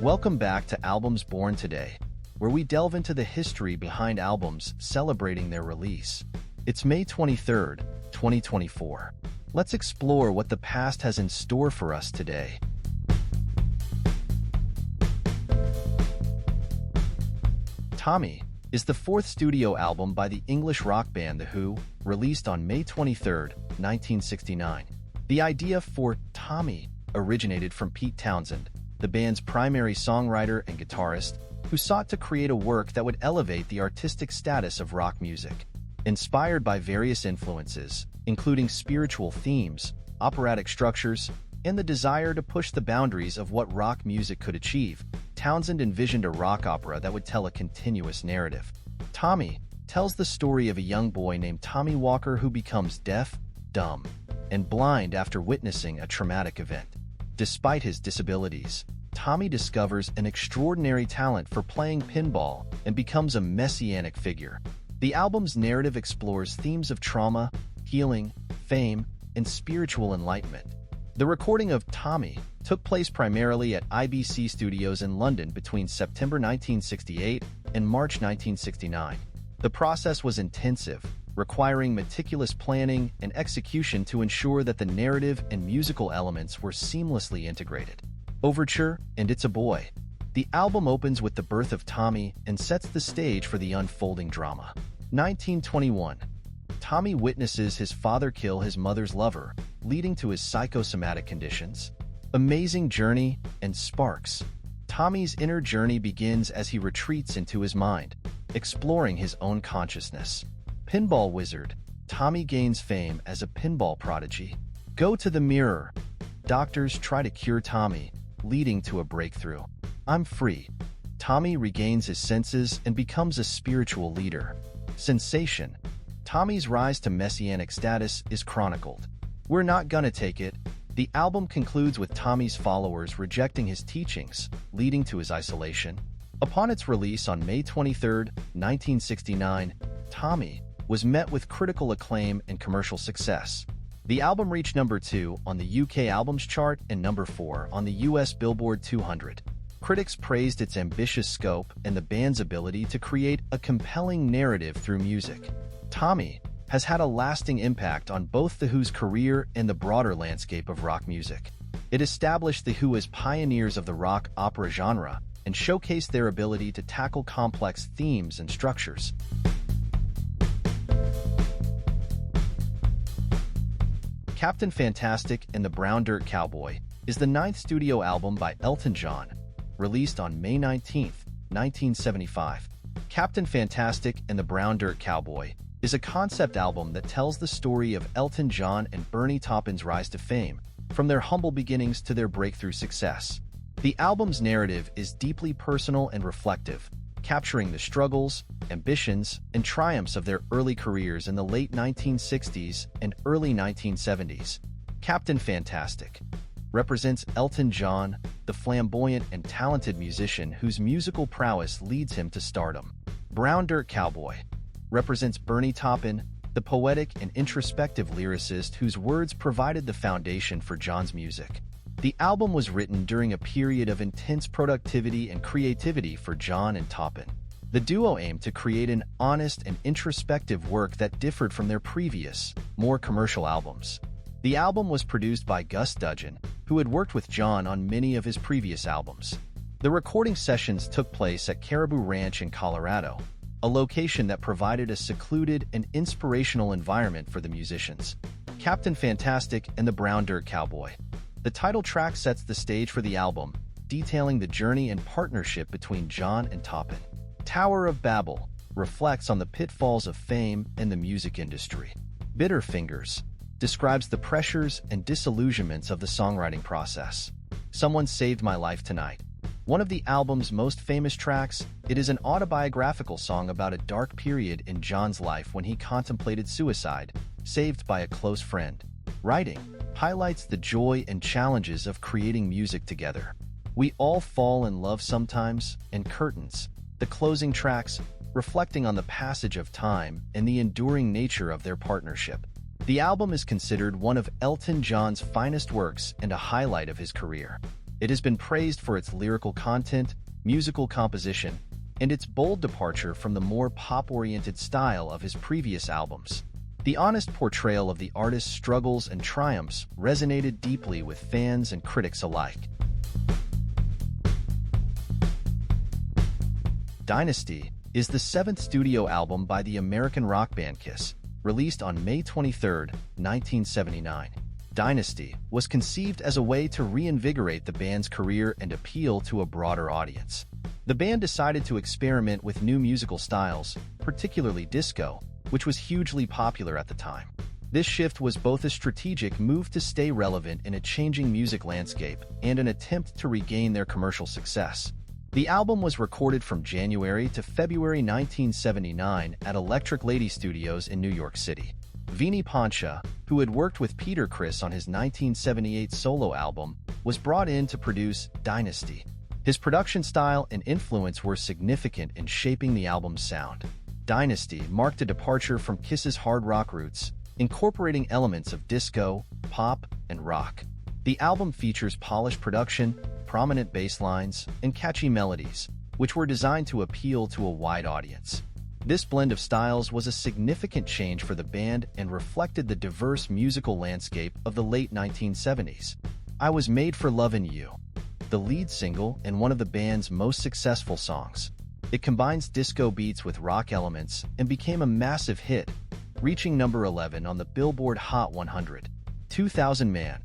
Welcome back to Albums Born Today, where we delve into the history behind albums celebrating their release. It's May 23rd, 2024. Let's explore what the past has in store for us today. Tommy is the fourth studio album by the English rock band The Who, released on May 23, 1969. The idea for Tommy originated from Pete Townsend, the band's primary songwriter and guitarist, who sought to create a work that would elevate the artistic status of rock music. Inspired by various influences, including spiritual themes, operatic structures, and the desire to push the boundaries of what rock music could achieve, Townsend envisioned a rock opera that would tell a continuous narrative. Tommy tells the story of a young boy named Tommy Walker who becomes deaf, dumb, and blind after witnessing a traumatic event. Despite his disabilities, Tommy discovers an extraordinary talent for playing pinball and becomes a messianic figure. The album's narrative explores themes of trauma, healing, fame, and spiritual enlightenment. The recording of Tommy took place primarily at IBC Studios in London between September 1968 and March 1969. The process was intensive, requiring meticulous planning and execution to ensure that the narrative and musical elements were seamlessly integrated. Overture and It's a Boy. The album opens with the birth of Tommy and sets the stage for the unfolding drama. 1921. Tommy witnesses his father kill his mother's lover, leading to his psychosomatic conditions. Amazing Journey and Sparks. Tommy's inner journey begins as he retreats into his mind, exploring his own consciousness. Pinball Wizard. Tommy gains fame as a pinball prodigy. Go to the Mirror. Doctors try to cure Tommy, leading to a breakthrough. I'm Free. Tommy regains his senses and becomes a spiritual leader. Sensation. Tommy's rise to messianic status is chronicled. We're Not Gonna Take It. The album concludes with Tommy's followers rejecting his teachings, leading to his isolation. Upon its release on May 23, 1969, Tommy was met with critical acclaim and commercial success. The album reached number 2 on the UK Albums Chart and number 4 on the US Billboard 200. Critics praised its ambitious scope and the band's ability to create a compelling narrative through music. Tommy has had a lasting impact on both The Who's career and the broader landscape of rock music. It established The Who as pioneers of the rock opera genre and showcased their ability to tackle complex themes and structures. Captain Fantastic and the Brown Dirt Cowboy is the ninth studio album by Elton John, released on May 19, 1975. Captain Fantastic and the Brown Dirt Cowboy is a concept album that tells the story of Elton John and Bernie Taupin's rise to fame, from their humble beginnings to their breakthrough success. The album's narrative is deeply personal and reflective, capturing the struggles, ambitions, and triumphs of their early careers in the late 1960s and early 1970s. Captain Fantastic represents Elton John, the flamboyant and talented musician whose musical prowess leads him to stardom. Brown Dirt Cowboy represents Bernie Taupin, the poetic and introspective lyricist whose words provided the foundation for John's music. The album was written during a period of intense productivity and creativity for John and Taupin. The duo aimed to create an honest and introspective work that differed from their previous, more commercial albums. The album was produced by Gus Dudgeon, who had worked with John on many of his previous albums. The recording sessions took place at Caribou Ranch in Colorado, a location that provided a secluded and inspirational environment for the musicians. Captain Fantastic and the Brown Dirt Cowboy. The title track sets the stage for the album, detailing the journey and partnership between John and Taupin. Tower of Babel reflects on the pitfalls of fame and the music industry. Bitter Fingers describes the pressures and disillusionments of the songwriting process. Someone Saved My Life Tonight. One of the album's most famous tracks, it is an autobiographical song about a dark period in John's life when he contemplated suicide, saved by a close friend. Writing highlights the joy and challenges of creating music together. We All Fall in Love Sometimes, and Curtains, the closing tracks, reflecting on the passage of time and the enduring nature of their partnership. The album is considered one of Elton John's finest works and a highlight of his career. It has been praised for its lyrical content, musical composition, and its bold departure from the more pop-oriented style of his previous albums. The honest portrayal of the artist's struggles and triumphs resonated deeply with fans and critics alike. Dynasty is the seventh studio album by the American rock band Kiss, released on May 23, 1979. Dynasty was conceived as a way to reinvigorate the band's career and appeal to a broader audience. The band decided to experiment with new musical styles, particularly disco, which was hugely popular at the time. This shift was both a strategic move to stay relevant in a changing music landscape and an attempt to regain their commercial success. The album was recorded from January to February 1979 at Electric Lady Studios in New York City. Vini Pancha, who had worked with Peter Criss on his 1978 solo album, was brought in to produce Dynasty. His production style and influence were significant in shaping the album's sound. Dynasty marked a departure from Kiss's hard rock roots, incorporating elements of disco, pop, and rock. The album features polished production, prominent bass lines, and catchy melodies, which were designed to appeal to a wide audience. This blend of styles was a significant change for the band and reflected the diverse musical landscape of the late 1970s. I Was Made for Lovin' You, the lead single and one of the band's most successful songs. It combines disco beats with rock elements and became a massive hit, reaching number 11 on the Billboard Hot 100. 2000 Man,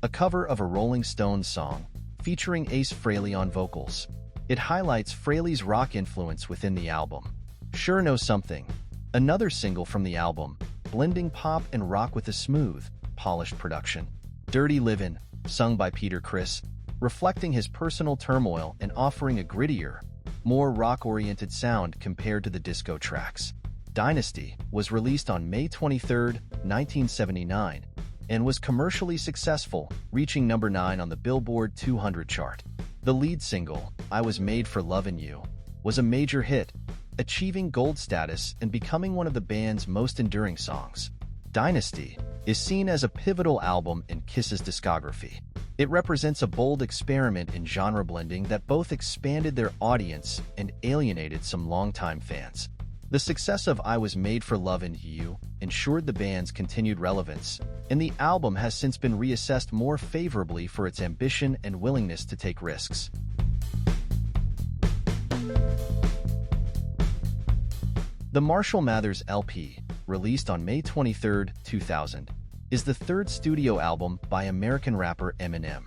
a cover of a Rolling Stones song, featuring Ace Frehley on vocals. It highlights Frehley's rock influence within the album. Sure Know Something, another single from the album, blending pop and rock with a smooth, polished production. Dirty Livin', sung by Peter Criss, reflecting his personal turmoil and offering a grittier, more rock-oriented sound compared to the disco tracks. Dynasty was released on May 23, 1979, and was commercially successful, reaching number 9 on the Billboard 200 chart. The lead single, I Was Made for Lovin' You, was a major hit, achieving gold status and becoming one of the band's most enduring songs. Dynasty is seen as a pivotal album in Kiss's discography. It represents a bold experiment in genre blending that both expanded their audience and alienated some longtime fans. The success of I Was Made for Lovin' You ensured the band's continued relevance, and the album has since been reassessed more favorably for its ambition and willingness to take risks. The Marshall Mathers LP, released on May 23, 2000, is the third studio album by American rapper Eminem.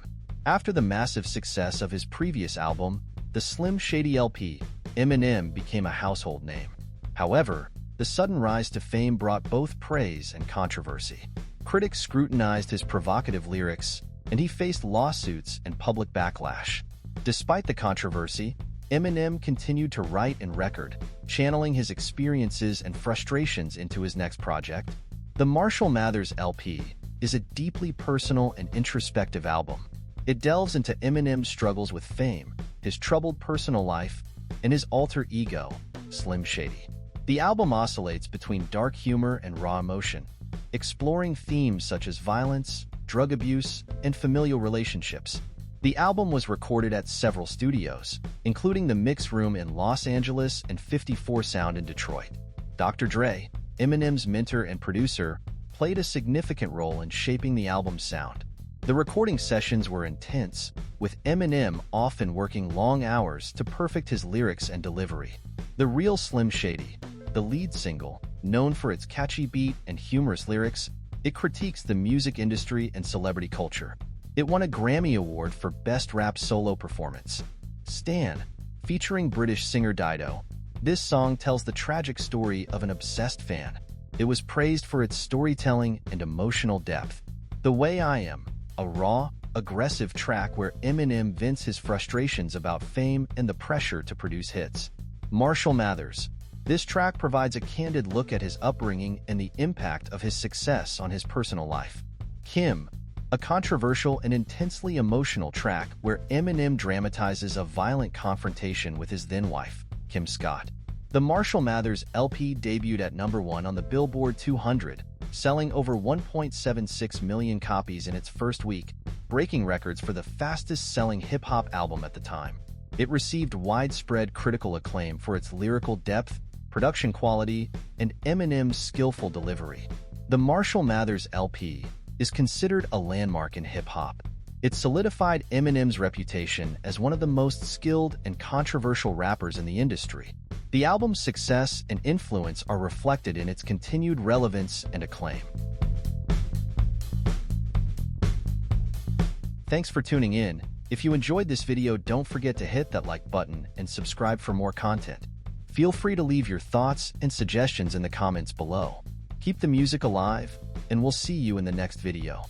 After the massive success of his previous album, the Slim Shady LP, Eminem became a household name. However, the sudden rise to fame brought both praise and controversy. Critics scrutinized his provocative lyrics, and he faced lawsuits and public backlash. Despite the controversy, Eminem continued to write and record, channeling his experiences and frustrations into his next project. The Marshall Mathers LP is a deeply personal and introspective album. It delves into Eminem's struggles with fame, his troubled personal life, and his alter ego, Slim Shady. The album oscillates between dark humor and raw emotion, exploring themes such as violence, drug abuse, and familial relationships. The album was recorded at several studios, including the Mix Room in Los Angeles and 54 Sound in Detroit. Dr. Dre, Eminem's mentor and producer, played a significant role in shaping the album's sound. The recording sessions were intense, with Eminem often working long hours to perfect his lyrics and delivery. The Real Slim Shady, the lead single, known for its catchy beat and humorous lyrics, it critiques the music industry and celebrity culture. It won a Grammy Award for Best Rap Solo Performance. Stan, featuring British singer Dido, this song tells the tragic story of an obsessed fan. It was praised for its storytelling and emotional depth. The Way I Am, a raw, aggressive track where Eminem vents his frustrations about fame and the pressure to produce hits. Marshall Mathers, this track provides a candid look at his upbringing and the impact of his success on his personal life. Kim, a controversial and intensely emotional track where Eminem dramatizes a violent confrontation with his then-wife, Kim Scott. The Marshall Mathers LP debuted at number 1 on the Billboard 200, selling over 1.76 million copies in its first week, breaking records for the fastest-selling hip-hop album at the time. It received widespread critical acclaim for its lyrical depth, production quality, and Eminem's skillful delivery. The Marshall Mathers LP is considered a landmark in hip-hop. It solidified Eminem's reputation as one of the most skilled and controversial rappers in the industry. The album's success and influence are reflected in its continued relevance and acclaim. Thanks for tuning in. If you enjoyed this video, don't forget to hit that like button and subscribe for more content. Feel free to leave your thoughts and suggestions in the comments below. Keep the music alive, and we'll see you in the next video.